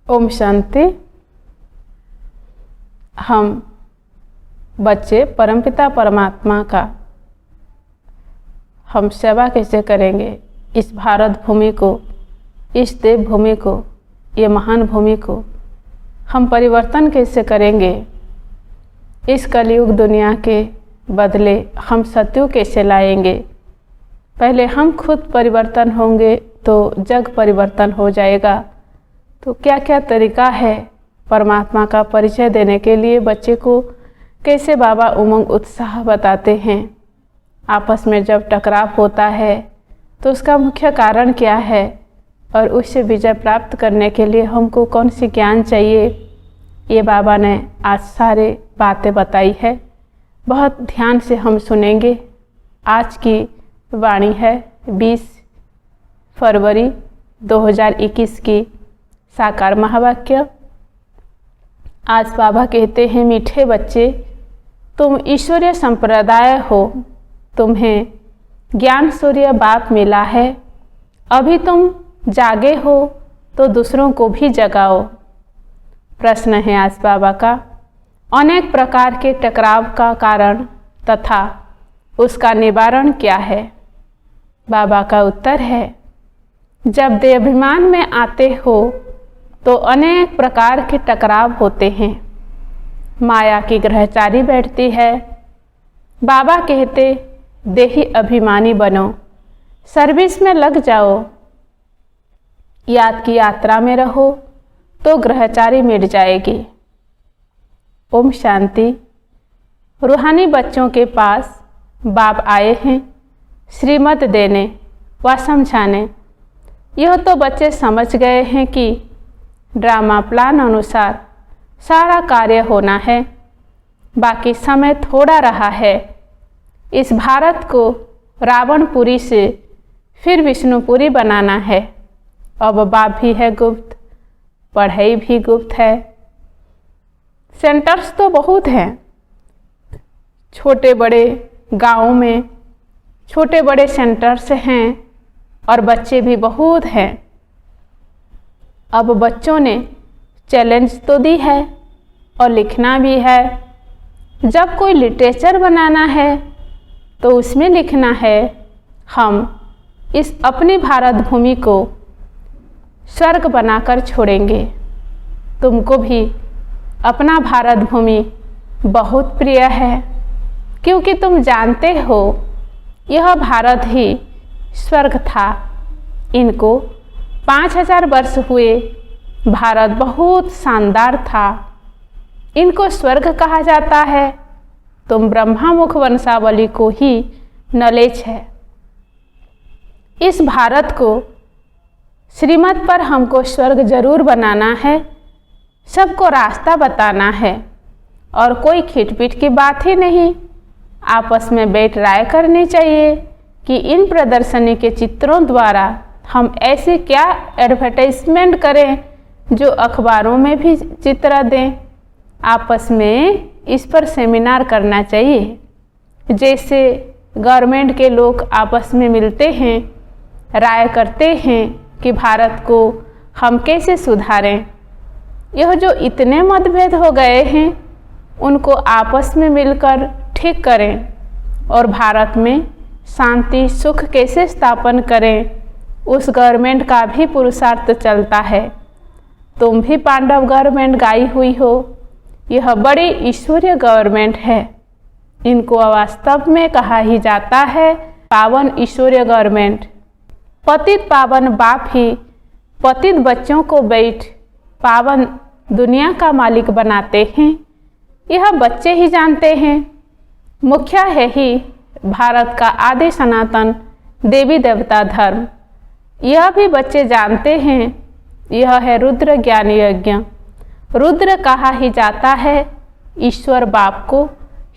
ओम शांति। हम बच्चे परमपिता परमात्मा का हम सेवा कैसे करेंगे, इस भारत भूमि को, इस देव भूमि को, ये महान भूमि को हम परिवर्तन कैसे करेंगे, इस कलयुग दुनिया के बदले हम सत्युग कैसे लाएंगे। पहले हम खुद परिवर्तन होंगे तो जग परिवर्तन हो जाएगा। तो क्या क्या तरीका है परमात्मा का परिचय देने के लिए बच्चे को, कैसे बाबा उमंग उत्साह बताते हैं। आपस में जब टकराव होता है तो उसका मुख्य कारण क्या है और उससे विजय प्राप्त करने के लिए हमको कौन सी ज्ञान चाहिए, ये बाबा ने आज सारे बातें बताई है। बहुत ध्यान से हम सुनेंगे। आज की वाणी है 20 फरवरी 2021 की साकार महावाक्य। आज बाबा कहते हैं, मीठे बच्चे, तुम ईश्वरीय संप्रदाय हो, तुम्हें ज्ञान सूर्य बाप मिला है। अभी तुम जागे हो तो दूसरों को भी जगाओ। प्रश्न है आज बाबा का, अनेक प्रकार के टकराव का कारण तथा उसका निवारण क्या है। बाबा का उत्तर है, जब देहाभिमान में आते हो तो अनेक प्रकार के टकराव होते हैं। माया की ग्रहचारी बैठती है। बाबा कहते, देही अभिमानी बनो, सर्विस में लग जाओ, याद की यात्रा में रहो तो ग्रहचारी मिट जाएगी। ओम शांति। रूहानी बच्चों के पास बाप आए हैं श्रीमत देने व समझाने। यह तो बच्चे समझ गए हैं कि ड्रामा प्लान अनुसार सारा कार्य होना है, बाकी समय थोड़ा रहा है। इस भारत को रावणपुरी से फिर विष्णुपुरी बनाना है। अब बाप भी है गुप्त, पढ़ाई भी गुप्त है। सेंटर्स तो बहुत हैं, छोटे बड़े गाँव में छोटे बड़े सेंटर्स हैं और बच्चे भी बहुत हैं। अब बच्चों ने चैलेंज तो दी है और लिखना भी है। जब कोई लिटरेचर बनाना है तो उसमें लिखना है, हम इस अपनी भारत भूमि को स्वर्ग बनाकर छोड़ेंगे। तुमको भी अपना भारत भूमि बहुत प्रिय है, क्योंकि तुम जानते हो यह भारत ही स्वर्ग था। इनको 5000 वर्ष हुए, भारत बहुत शानदार था, इनको स्वर्ग कहा जाता है। तुम ब्रह्मा मुख वंशावली को ही नॉलेज है। इस भारत को श्रीमत पर हमको स्वर्ग जरूर बनाना है, सबको रास्ता बताना है और कोई खिटपिट की बात ही नहीं। आपस में बैठ राय करनी चाहिए कि इन प्रदर्शनी के चित्रों द्वारा हम ऐसे क्या एडवर्टाइजमेंट करें जो अखबारों में भी चित्र दें। आपस में इस पर सेमिनार करना चाहिए। जैसे गवर्नमेंट के लोग आपस में मिलते हैं, राय करते हैं कि भारत को हम कैसे सुधारें। यह जो इतने मतभेद हो गए हैं, उनको आपस में मिलकर ठीक करें और भारत में शांति सुख कैसे स्थापन करें, उस गवर्नमेंट का भी पुरुषार्थ चलता है। तुम भी पांडव गवर्नमेंट गाई हुई हो, यह बड़ी ईश्वरीय गवर्नमेंट है। इनको वास्तव में कहा ही जाता है पावन ईश्वरीय गवर्नमेंट। पतित पावन बाप ही पतित बच्चों को बैठ पावन दुनिया का मालिक बनाते हैं। यह बच्चे ही जानते हैं। मुख्य है ही भारत का आदि सनातन देवी देवता धर्म। यह भी बच्चे जानते हैं। यह है रुद्र ज्ञान यज्ञ। रुद्र कहा ही जाता है ईश्वर बाप को,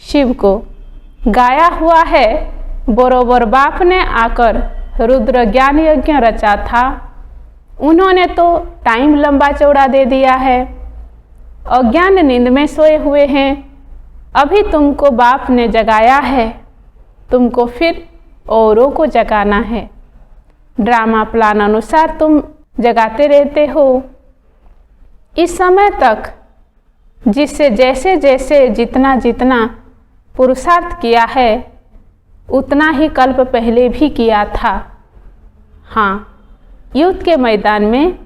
शिव को। गाया हुआ है बरोबर बाप ने आकर रुद्र ज्ञान यज्ञ रचा था। उन्होंने तो टाइम लंबा चौड़ा दे दिया है। अज्ञान नींद में सोए हुए हैं। अभी तुमको बाप ने जगाया है, तुमको फिर औरों को जगाना है। ड्रामा प्लान अनुसार तुम जगाते रहते हो। इस समय तक जिससे जैसे जैसे जितना जितना पुरुषार्थ किया है उतना ही कल्प पहले भी किया था। हाँ, युद्ध के मैदान में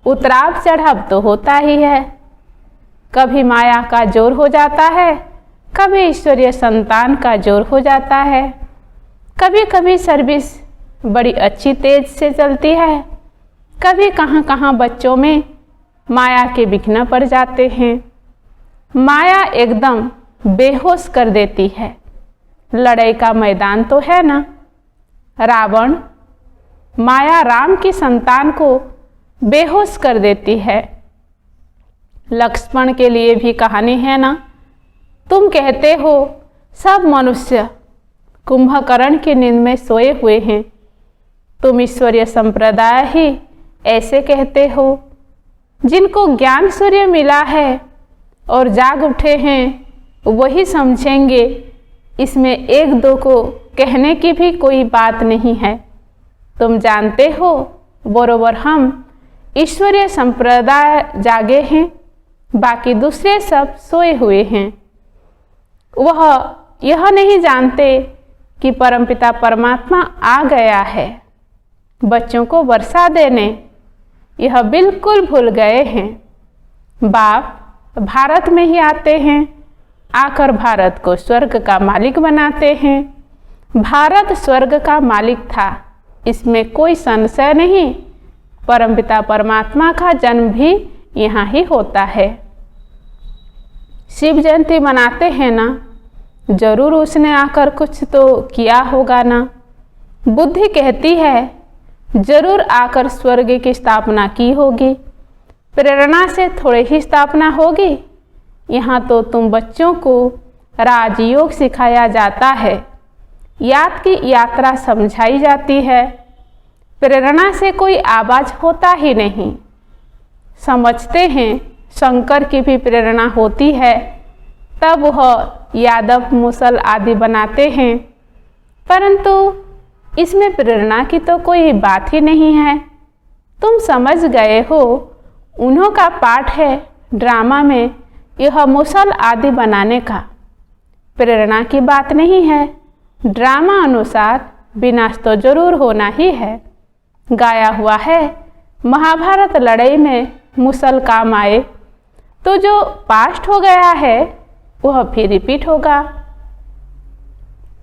उतराव चढ़ाव तो होता ही है। कभी माया का जोर हो जाता है, कभी ईश्वरीय संतान का जोर हो जाता है, कभी कभी सर्विस बड़ी अच्छी तेज से चलती है, कभी कहाँ कहाँ बच्चों में माया के विघ्न पड़ जाते हैं। माया एकदम बेहोश कर देती है। लड़ाई का मैदान तो है ना। रावण माया राम की संतान को बेहोश कर देती है। लक्ष्मण के लिए भी कहानी है ना। तुम कहते हो सब मनुष्य कुंभकर्ण की नींद में सोए हुए हैं। तुम ईश्वरीय संप्रदाय ही ऐसे कहते हो। जिनको ज्ञान सूर्य मिला है और जाग उठे हैं वही समझेंगे। इसमें एक दो को कहने की भी कोई बात नहीं है। तुम जानते हो बरोबर हम ईश्वरीय संप्रदाय जागे हैं, बाकी दूसरे सब सोए हुए हैं। वह यह नहीं जानते कि परमपिता परमात्मा आ गया है बच्चों को वर्षा देने। यह बिल्कुल भूल गए हैं। बाप भारत में ही आते हैं, आकर भारत को स्वर्ग का मालिक बनाते हैं। भारत स्वर्ग का मालिक था, इसमें कोई संशय नहीं। परमपिता परमात्मा का जन्म भी यहाँ ही होता है। शिव जयंती मनाते हैं ना, जरूर उसने आकर कुछ तो किया होगा ना। बुद्धि कहती है जरूर आकर स्वर्ग की स्थापना की होगी। प्रेरणा से थोड़े ही स्थापना होगी। यहाँ तो तुम बच्चों को राजयोग सिखाया जाता है, याद की यात्रा समझाई जाती है। प्रेरणा से कोई आवाज होता ही नहीं। समझते हैं शंकर की भी प्रेरणा होती है, तब वह यादव मुसल आदि बनाते हैं, परंतु इसमें प्रेरणा की तो कोई बात ही नहीं है। तुम समझ गए हो, उन्हों का पाठ है ड्रामा में यह मुसल आदि बनाने का। प्रेरणा की बात नहीं है। ड्रामा अनुसार विनाश तो जरूर होना ही है। गाया हुआ है महाभारत लड़ाई में मुसल काम आए, तो जो पास्ट हो गया है वह फिर रिपीट होगा।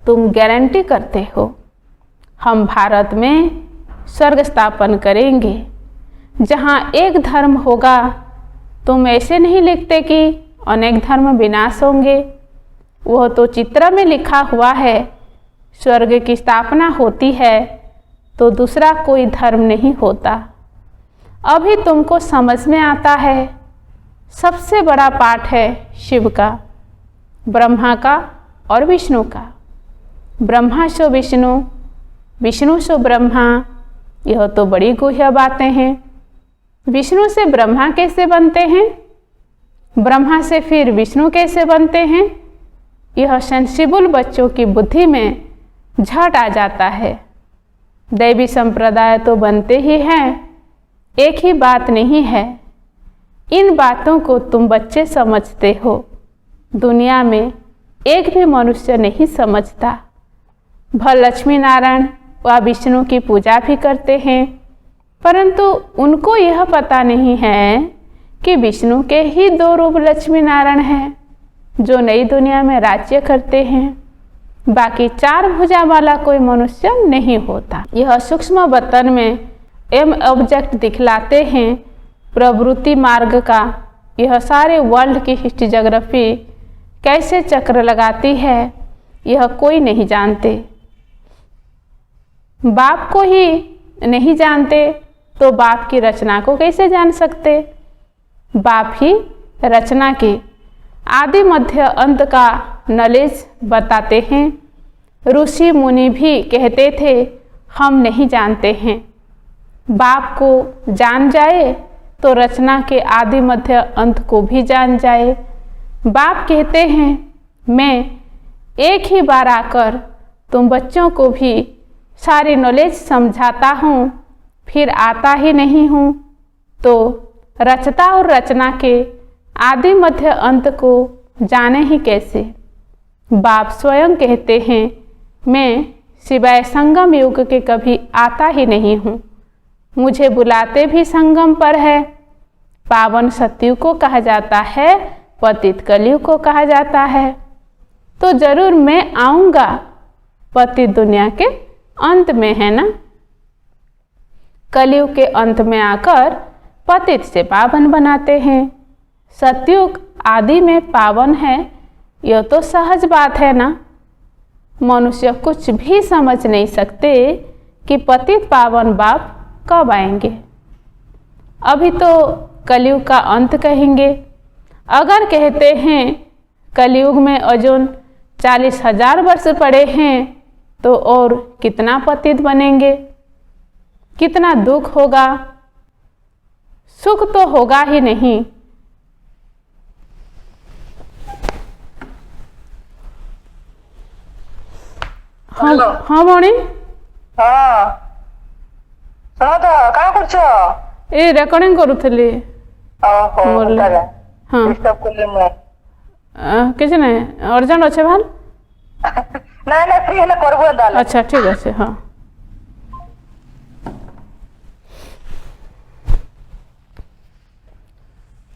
तुम गारंटी करते हो हम भारत में स्वर्ग स्थापन करेंगे जहाँ एक धर्म होगा। तुम ऐसे नहीं लिखते कि अनेक धर्म विनाश होंगे। वह तो चित्र में लिखा हुआ है। स्वर्ग की स्थापना होती है तो दूसरा कोई धर्म नहीं होता। अभी तुमको समझ में आता है। सबसे बड़ा पाठ है शिव का, ब्रह्मा का और विष्णु का। ब्रह्मा सो विष्णु, विष्णु सो ब्रह्मा। यह तो बड़ी गुह्य बातें हैं। विष्णु से ब्रह्मा कैसे बनते हैं, ब्रह्मा से फिर विष्णु कैसे बनते हैं, यह सेंसिबल बच्चों की बुद्धि में झट आ जाता है। दैवी संप्रदाय तो बनते ही हैं, एक ही बात नहीं है। इन बातों को तुम बच्चे समझते हो, दुनिया में एक भी मनुष्य नहीं समझता। भले लक्ष्मी नारायण व विष्णु की पूजा भी करते हैं, परंतु उनको यह पता नहीं है कि विष्णु के ही दो रूप लक्ष्मी नारायण हैं जो नई दुनिया में राज्य करते हैं। बाकी चार भुजा वाला कोई मनुष्य नहीं होता। यह सूक्ष्म बतन में एम ऑब्जेक्ट दिखलाते हैं प्रवृत्ति मार्ग का। यह सारे वर्ल्ड की हिस्ट्री ज्योग्राफी कैसे चक्र लगाती है यह कोई नहीं जानते। बाप को ही नहीं जानते तो बाप की रचना को कैसे जान सकते। बाप ही रचना की आदि मध्य अंत का नॉलेज बताते हैं। ऋषि मुनि भी कहते थे हम नहीं जानते हैं। बाप को जान जाए तो रचना के आदि मध्य अंत को भी जान जाए। बाप कहते हैं मैं एक ही बार आकर तुम बच्चों को भी सारी नॉलेज समझाता हूँ, फिर आता ही नहीं हूँ, तो रचता और रचना के आदि मध्य अंत को जाने ही कैसे। बाप स्वयं कहते हैं, मैं सिवाय संगम युग के कभी आता ही नहीं हूँ। मुझे बुलाते भी संगम पर है। पावन सतयुग को कहा जाता है, पतित कलयुग को कहा जाता है। तो जरूर मैं आऊँगा। पतित दुनिया के अंत में है ना, कलयुग के अंत में आकर पतित से पावन बनाते हैं। सतयुग आदि में पावन है, यह तो सहज बात है ना। मनुष्य कुछ भी समझ नहीं सकते कि पतित पावन बाप कब आएंगे। अभी तो कलयुग का अंत कहेंगे। अगर कहते हैं कलयुग में अजून 40,000 वर्ष पड़े हैं तो और कितना पतित बनेंगे, कितना दुख होगा। सुख तो होगा ही नहीं। हाँ हाँ मणि, हाँ सुनो तो क्या करछ? ए रेकर्डिंग करूथली। ओहो बोले। हाँ डिस्टर्ब करली मैं। किसी नहीं अर्जेंट अच्छे भाल। नहीं नहीं फ्री है करबो दाल। अच्छा ठीक है। हाँ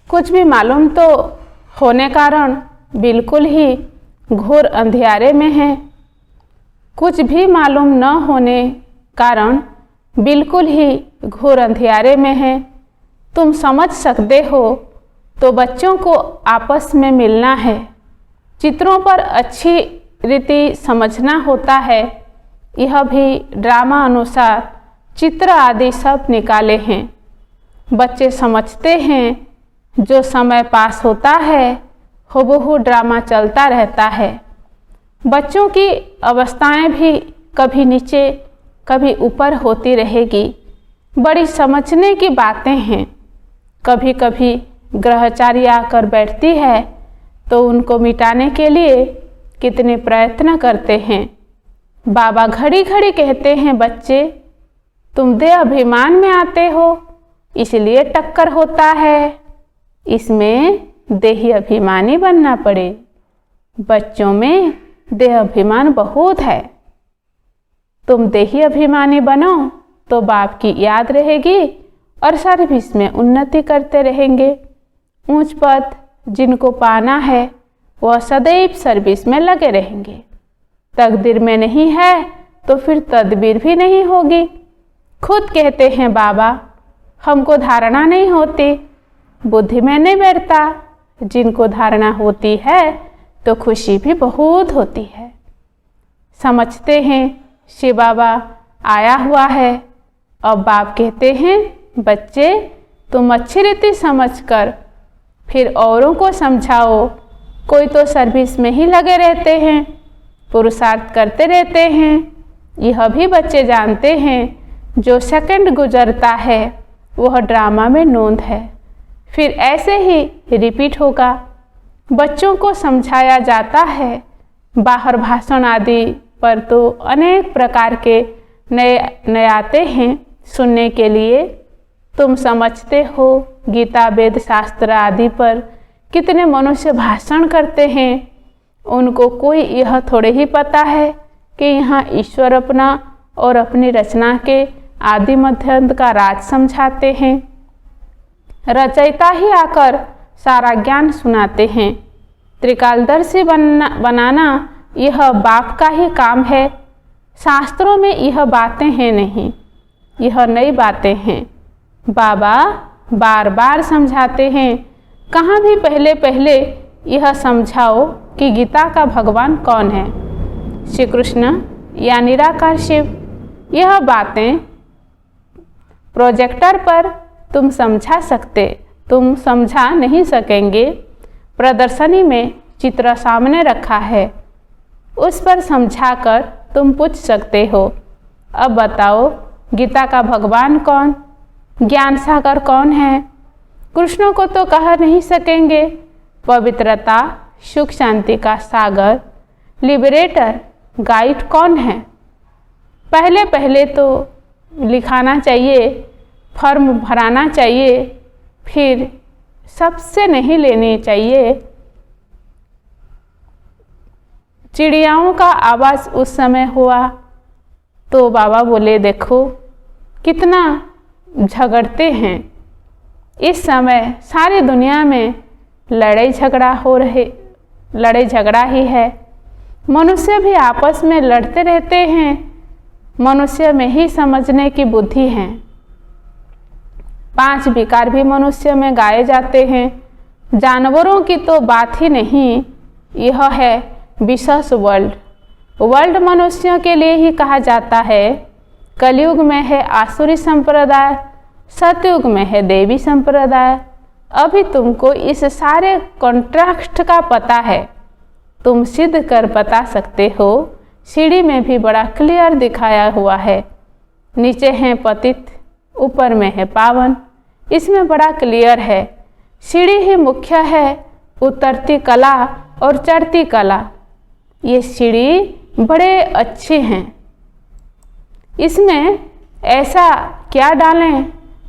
कुछ भी मालूम तो होने कारण बिल्कुल ही घोर अंधियारे में है। कुछ भी मालूम न होने कारण बिल्कुल ही घोर अंधियारे में है। तुम समझ सकते हो तो बच्चों को आपस में मिलना है, चित्रों पर अच्छी रीति समझना होता है। यह भी ड्रामा अनुसार चित्र आदि सब निकाले हैं। बच्चे समझते हैं जो समय पास होता है हुबहू ड्रामा चलता रहता है। बच्चों की अवस्थाएं भी कभी नीचे कभी ऊपर होती रहेगी। बड़ी समझने की बातें हैं। कभी कभी ग्रहचारी आकर बैठती है तो उनको मिटाने के लिए कितने प्रयत्न करते हैं। बाबा घड़ी घड़ी कहते हैं, बच्चे तुम देह अभिमान में आते हो इसलिए टक्कर होता है। इसमें देही अभिमानी बनना पड़े। बच्चों में देह अभिमान बहुत है। तुम देही अभिमानी बनो तो बाप की याद रहेगी और सर्विस में उन्नति करते रहेंगे। ऊंच पद जिनको पाना है वह सदैव सर्विस में लगे रहेंगे। तकदीर में नहीं है तो फिर तदबीर भी नहीं होगी। खुद कहते हैं बाबा, हमको धारणा नहीं होती, बुद्धि में नहीं बैठता। जिनको धारणा होती है तो खुशी भी बहुत होती है। समझते हैं शिव बाबा आया हुआ है। अब बाप कहते हैं, बच्चे तुम अच्छी रीति समझकर फिर औरों को समझाओ। कोई तो सर्विस में ही लगे रहते हैं, पुरुषार्थ करते रहते हैं। यह भी बच्चे जानते हैं जो सेकंड गुजरता है वह ड्रामा में नोंद है, फिर ऐसे ही रिपीट होगा। बच्चों को समझाया जाता है। बाहर भाषण आदि पर तो अनेक प्रकार के नए आते हैं सुनने के लिए। तुम समझते हो गीता वेद शास्त्र आदि पर कितने मनुष्य भाषण करते हैं। उनको कोई यह थोड़े ही पता है कि यहाँ ईश्वर अपना और अपनी रचना के आदि मध्यांत का राज समझाते हैं। रचयिता ही आकर सारा ज्ञान सुनाते हैं। त्रिकालदर्शी बनाना यह बाप का ही काम है। शास्त्रों में यह बातें हैं नहीं, यह नई बातें हैं। बाबा बार बार समझाते हैं। कहाँ भी पहले पहले यह समझाओ कि गीता का भगवान कौन है, श्री कृष्ण या निराकार शिव। यह बातें प्रोजेक्टर पर तुम समझा नहीं सकेंगे। प्रदर्शनी में चित्र सामने रखा है, उस पर समझाकर तुम पूछ सकते हो, अब बताओ गीता का भगवान कौन, ज्ञान सागर कौन है। कृष्ण को तो कह नहीं सकेंगे। पवित्रता सुख शांति का सागर लिबरेटर गाइड कौन है। पहले पहले तो लिखाना चाहिए, फॉर्म भराना चाहिए, फिर सबसे नहीं लेनी चाहिए। चिड़ियाओं का आवाज़ उस समय हुआ तो बाबा बोले, देखो कितना झगड़ते हैं। इस समय सारी दुनिया में लड़ाई झगड़ा ही है। मनुष्य भी आपस में लड़ते रहते हैं। मनुष्य में ही समझने की बुद्धि है। 5 विकार भी मनुष्य में गाए जाते हैं। जानवरों की तो बात ही नहीं। यह है विशेष वर्ल्ड मनुष्यों के लिए ही कहा जाता है। कलयुग में है आसुरी संप्रदाय, सतयुग में है देवी संप्रदाय। अभी तुमको इस सारे कॉन्ट्रास्ट का पता है, तुम सिद्ध कर बता सकते हो। सीढ़ी में भी बड़ा क्लियर दिखाया हुआ है। नीचे है पतित, ऊपर में है पावन। इसमें बड़ा क्लियर है। सीढ़ी ही मुख्य है, उतरती कला और चढ़ती कला। ये सीढ़ी बड़े अच्छे हैं। इसमें ऐसा क्या डालें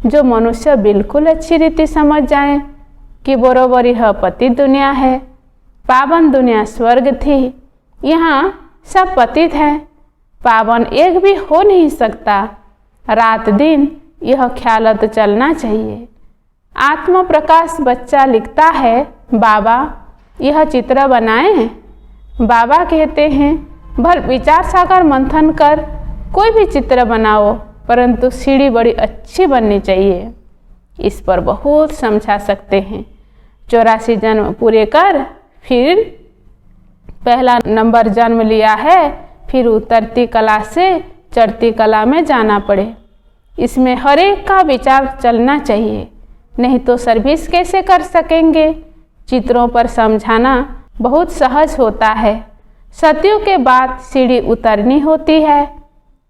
जो मनुष्य बिल्कुल अच्छी रीति समझ जाए कि बरोबर यह पतित दुनिया है, पावन दुनिया स्वर्ग थी। यहाँ सब पतित है, पावन एक भी हो नहीं सकता। रात दिन यह ख्याल तो चलना चाहिए। आत्म प्रकाश बच्चा लिखता है, बाबा यह चित्र बनाएं। बाबा कहते हैं, भर विचार सागर मंथन कर कोई भी चित्र बनाओ, परंतु सीढ़ी बड़ी अच्छी बननी चाहिए। इस पर बहुत समझा सकते हैं। 84 जन्म पूरे कर, फिर पहला नंबर जन्म लिया है, फिर उतरती कला से चढ़ती कला में जाना पड़े। इसमें हर एक का विचार चलना चाहिए, नहीं तो सर्विस कैसे कर सकेंगे। चित्रों पर समझाना बहुत सहज होता है। सतयुग के बाद सीढ़ी उतरनी होती है।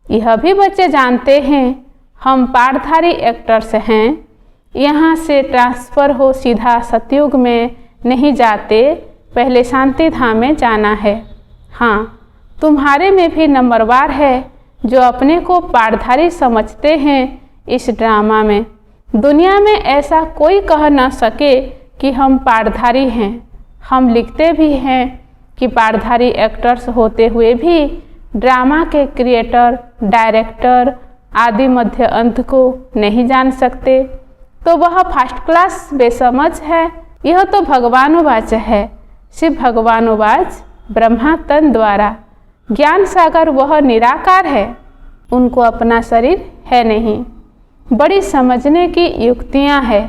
यह भी बच्चे जानते हैं। हम पाठधारी एक्टर्स हैं। यहाँ से ट्रांसफ़र हो सीधा सतयुग में नहीं जाते, पहले शांति धाम में जाना है। हाँ, तुम्हारे में भी नंबरवार है जो अपने को पाठधारी समझते हैं। इस ड्रामा में दुनिया में ऐसा कोई कह न सके कि हम पाठधारी हैं। हम लिखते भी हैं कि पाठधारी एक्टर्स होते हुए भी ड्रामा के क्रिएटर, डायरेक्टर आदि मध्य अंत को नहीं जान सकते, तो वह फर्स्ट क्लास बेसमझ है। यह तो भगवानुवाच है। शिव भगवानुवाच ब्रह्मा तन द्वारा। ज्ञान सागर वह निराकार है, उनको अपना शरीर है नहीं। बड़ी समझने की युक्तियां हैं।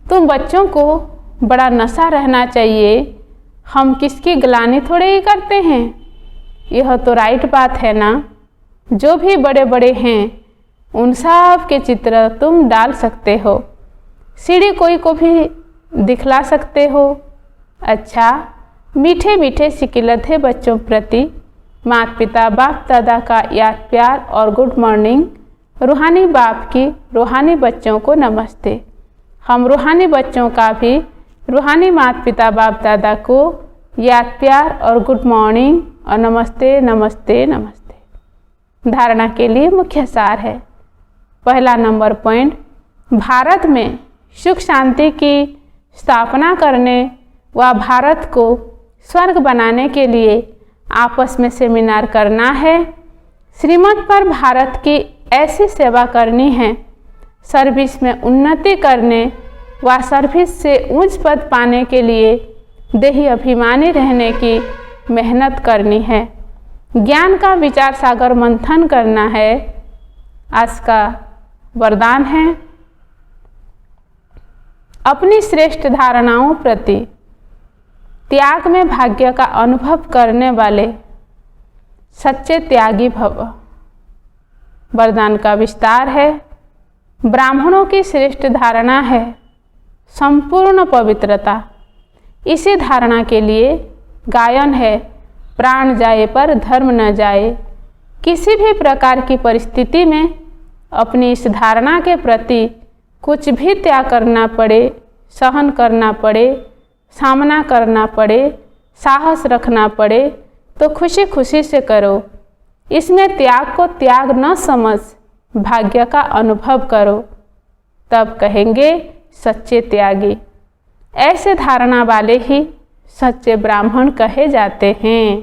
तुम बच्चों को बड़ा नशा रहना चाहिए। हम किसकी ग्लानि थोड़े ही करते हैं। यह तो राइट बात है ना। जो भी बड़े बड़े हैं उन सब के चित्र तुम डाल सकते हो। सीढ़ी कोई को भी दिखला सकते हो। अच्छा, मीठे मीठे सिकिलत है बच्चों प्रति। माता पिता बाप दादा का याद प्यार और गुड मॉर्निंग। रूहानी बाप की रूहानी बच्चों को नमस्ते। हम रूहानी बच्चों का भी रूहानी माता पिता बाप दादा को याद प्यार और गुड मॉर्निंग और नमस्ते नमस्ते नमस्ते। धारणा के लिए मुख्य सार है। पहला नंबर पॉइंट, भारत में सुख शांति की स्थापना करने व भारत को स्वर्ग बनाने के लिए आपस में सेमिनार करना है। श्रीमत पर भारत की ऐसी सेवा करनी है, सर्विस में उन्नति करने व सर्विस से उच्च पद पाने के लिए देही अभिमानी रहने की मेहनत करनी है। ज्ञान का विचार सागर मंथन करना है। आज का वरदान है, अपनी श्रेष्ठ धारणाओं प्रति त्याग में भाग्य का अनुभव करने वाले सच्चे त्यागी भव। वरदान का विस्तार है, ब्राह्मणों की श्रेष्ठ धारणा है संपूर्ण पवित्रता। इसी धारणा के लिए गायन है, प्राण जाए पर धर्म न जाए। किसी भी प्रकार की परिस्थिति में अपनी इस धारणा के प्रति कुछ भी त्याग करना पड़े, सहन करना पड़े, सामना करना पड़े, साहस रखना पड़े, तो खुशी खुशी से करो। इसमें त्याग को त्याग न समझ भाग्य का अनुभव करो। तब कहेंगे सच्चे त्यागी। ऐसे धारणा वाले ही सच्चे ब्राह्मण कहे जाते हैं।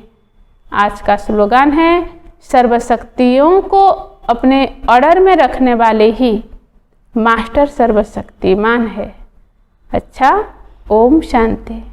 आज का स्लोगन है, सर्वशक्तियों को अपने ऑर्डर में रखने वाले ही मास्टर सर्वशक्तिमान है। अच्छा, ओम शांति।